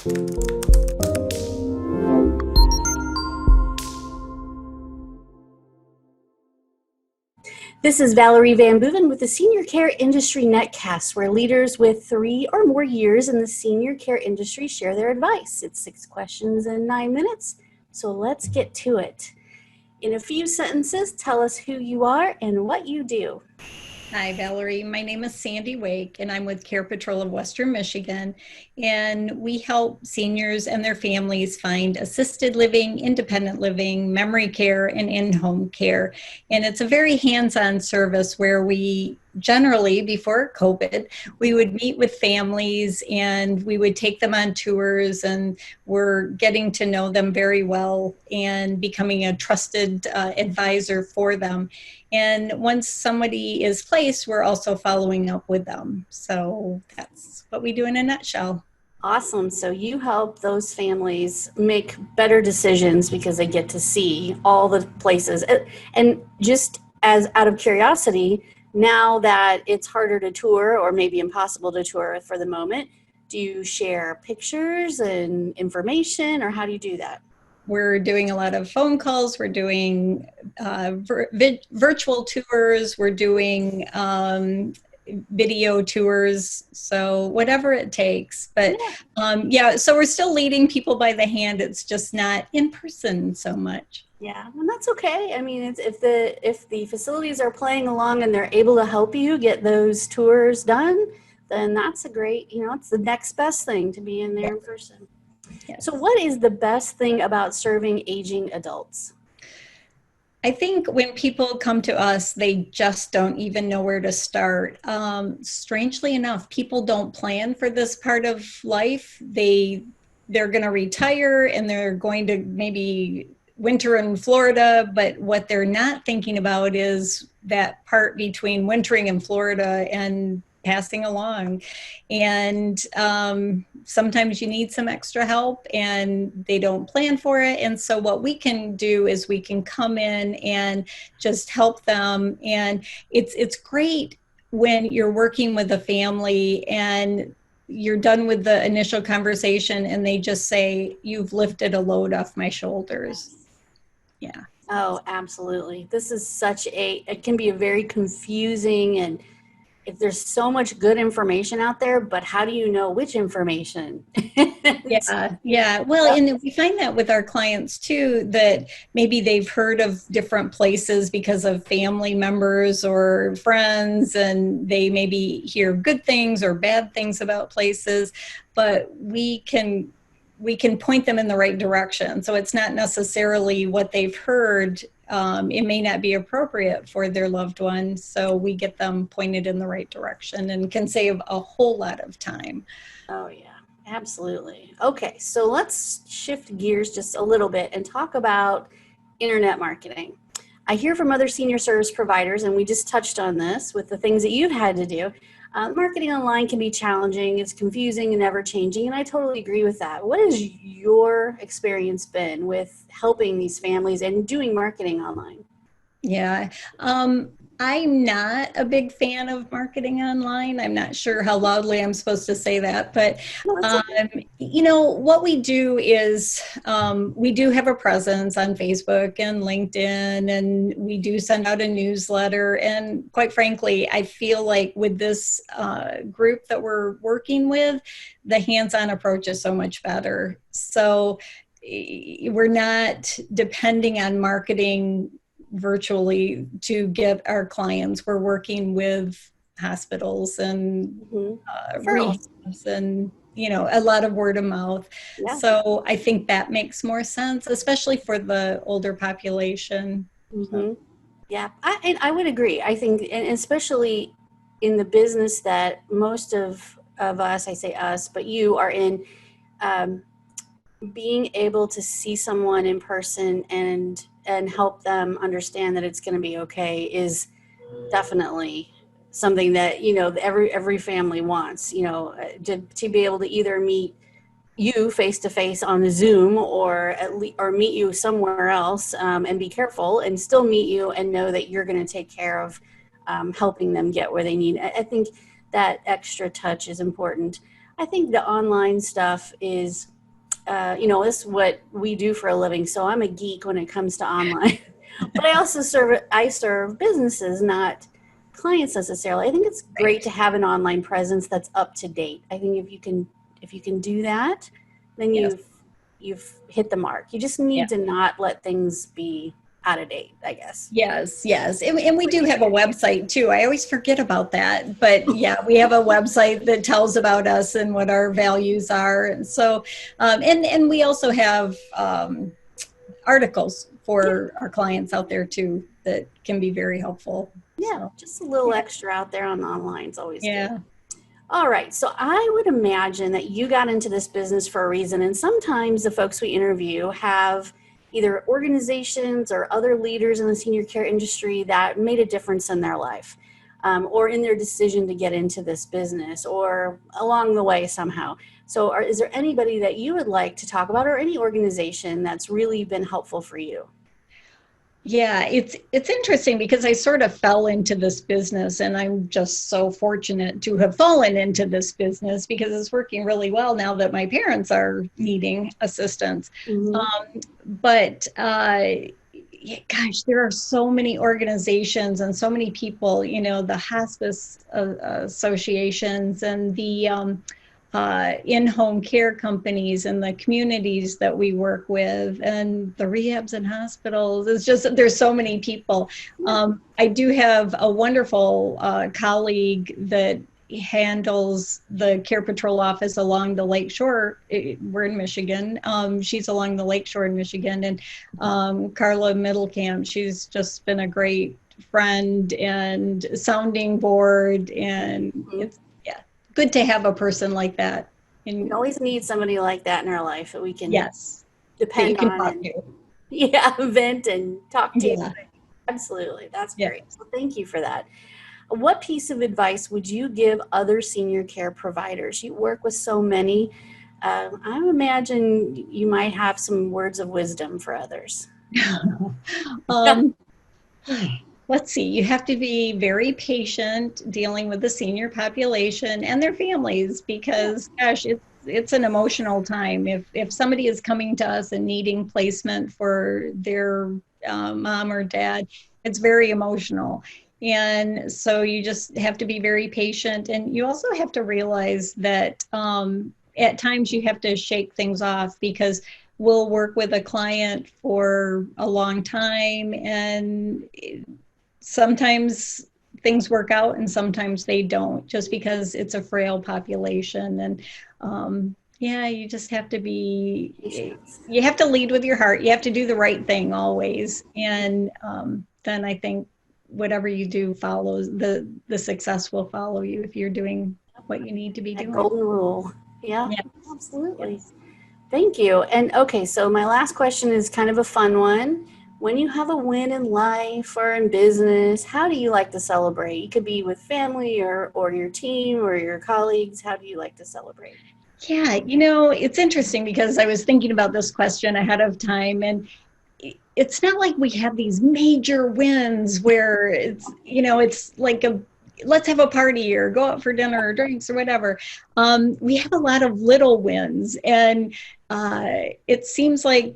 This is Valerie VanBooven with the Senior Care Industry Netcast, where leaders with 3 or more years in the senior care industry share their advice. It's 6 questions in 9 minutes, so let's get to it. In a few sentences, tell us who you are and what you do. Hi, Valerie. My name is Sandi Wake, and I'm with CarePatrol of Western Michigan. And we help seniors and their families find assisted living, independent living, memory care, and in-home care. And it's a very hands-on service where we generally, before COVID, we would meet with families and we would take them on tours, and we're getting to know them very well and becoming a trusted advisor for them. And once somebody is placed, we're also following up with them. So that's what we do in a nutshell. Awesome. So you help those families make better decisions because they get to see all the places. And just as out of curiosity, now that it's harder to tour or maybe impossible to tour for the moment, do you share pictures and information, or how do you do that? We're doing a lot of phone calls. We're doing virtual tours. We're doing video tours. So whatever it takes. But so we're still leading people by the hand. It's just not in person so much. Yeah, and that's okay. I mean, if the facilities are playing along and they're able to help you get those tours done, then that's a great, it's the next best thing to be in there in person. Yes. So what is the best thing about serving aging adults? I think when people come to us, they just don't even know where to start. Strangely enough, people don't plan for this part of life. They're going to retire and they're going to maybe winter in Florida, but what they're not thinking about is that part between wintering in Florida and passing along. And sometimes you need some extra help and they don't plan for it. And so what we can do is we can come in and just help them. And it's great when you're working with a family and you're done with the initial conversation and they just say, "You've lifted a load off my shoulders." Yeah. Oh, absolutely. This is it can be a very confusing, and if there's so much good information out there, but how do you know which information? Yeah. Well, and we find that with our clients too, that maybe they've heard of different places because of family members or friends, and they maybe hear good things or bad things about places, but we can point them in the right direction. So it's not necessarily what they've heard. It may not be appropriate for their loved one. So we get them pointed in the right direction and can save a whole lot of time. Oh, yeah, absolutely. Okay, so let's shift gears just a little bit and talk about internet marketing. I hear from other senior service providers, and we just touched on this with the things that you've had to do. Marketing online can be challenging, it's confusing and ever changing, and I totally agree with that. What has your experience been with helping these families and doing marketing online? Yeah, I'm not a big fan of marketing online. I'm not sure how loudly I'm supposed to say that, but what we do is we do have a presence on Facebook and LinkedIn, and we do send out a newsletter. And quite frankly, I feel like with this group that we're working with, the hands-on approach is so much better. So we're not depending on marketing virtually to get our clients. We're working with hospitals and rehabs and a lot of word of mouth. Yeah. So I think that makes more sense, especially for the older population. Mm-hmm. Yeah, I would agree. I think, and especially in the business that most of us, I say us, but you are in, being able to see someone in person and help them understand that it's going to be okay is definitely something that every family wants. To be able to either meet you face to face on a Zoom or meet you somewhere else and be careful and still meet you and know that you're going to take care of helping them get where they need. I think that extra touch is important. I think the online stuff is, this is what we do for a living. So I'm a geek when it comes to online, but I serve businesses, not clients necessarily. I think it's great Right. to have an online presence that's up to date. I think if you can do that, then Yes. you've hit the mark. You just need to not let things be out of date, I guess. Yes, yes. And we do have a website too. I always forget about that. But yeah, we have a website that tells about us and what our values are. And so, and we also have articles for our clients out there too that can be very helpful. Yeah, So, just a little yeah. extra out there on the online is always good. Yeah. All right. So I would imagine that you got into this business for a reason. And sometimes the folks we interview have either organizations or other leaders in the senior care industry that made a difference in their life, or in their decision to get into this business, or along the way somehow. So is there anybody that you would like to talk about, or any organization that's really been helpful for you? Yeah, it's interesting because I sort of fell into this business, and I'm just so fortunate to have fallen into this business because it's working really well now that my parents are needing assistance. Mm-hmm. But yeah, gosh, there are so many organizations and so many people, the hospice associations and the in-home care companies and the communities that we work with and the rehabs and hospitals. It's just, there's so many people. I do have a wonderful colleague that handles the CarePatrol office along the Lake Shore. We're in Michigan. She's along the Lake Shore in Michigan. And Carla Middlecamp, she's just been a great friend and sounding board. And it's good to have a person like that. And We always need somebody like that in our life that we can yes, that you depend can on talk and to. vent and talk to. Yeah. Absolutely. That's Yeah. great. Well, thank you for that. What piece of advice would you give other senior care providers? You work with so many. I imagine you might have some words of wisdom for others. um, let's see, you have to be very patient dealing with the senior population and their families because, gosh, it's an emotional time. If somebody is coming to us and needing placement for their mom or dad, it's very emotional. And so you just have to be very patient. And you also have to realize that at times you have to shake things off because we'll work with a client for a long time and sometimes things work out and sometimes they don't just because it's a frail population. And yeah, you just have to you have to lead with your heart. You have to do the right thing always. And then I think whatever you do follows, the success will follow you if you're doing what you need to be That doing. golden rule. Yeah, Yeah. absolutely. Yes. Thank you. And okay, so my last question is kind of a fun one. When you have a win in life or in business, how do you like to celebrate? You could be with family or your team or your colleagues. How do you like to celebrate? Yeah, it's interesting because I was thinking about this question ahead of time, and it's not like we have these major wins where it's like let's have a party or go out for dinner or drinks or whatever. We have a lot of little wins, and it seems like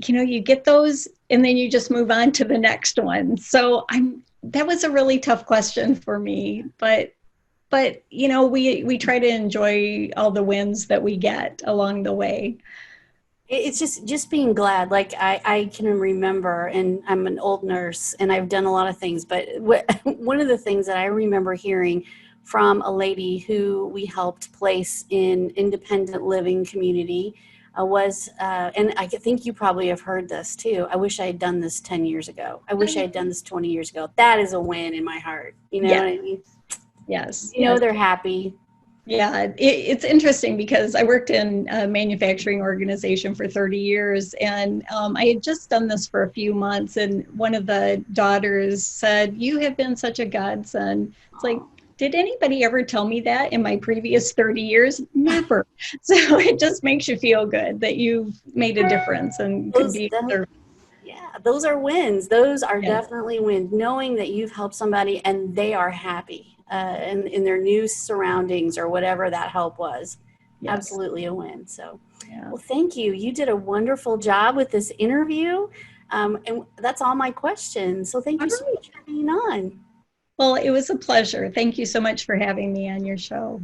you get those and then you just move on to the next one. So that was a really tough question for me, but we try to enjoy all the wins that we get along the way. It's just being glad. Like I can remember, and I'm an old nurse and I've done a lot of things, but one of the things that I remember hearing from a lady who we helped place in independent living community and I think you probably have heard this too. I wish I had done this 10 years ago. I wish I had done this 20 years ago. That is a win in my heart. You know Yeah. what I mean? Yes. They're happy. Yeah, it's interesting because I worked in a manufacturing organization for 30 years, and I had just done this for a few months, and one of the daughters said, "You have been such a godsend." It's like, did anybody ever tell me that in my previous 30 years? Never. So it just makes you feel good that you've made a difference and could be served. Yeah, those are wins. Those are Yeah. definitely wins. Knowing that you've helped somebody and they are happy in their new surroundings or whatever that help was. Yes. Absolutely a win. So, Yeah. well, thank you. You did a wonderful job with this interview. And that's all my questions. So thank you so much for being on. Well, it was a pleasure. Thank you so much for having me on your show.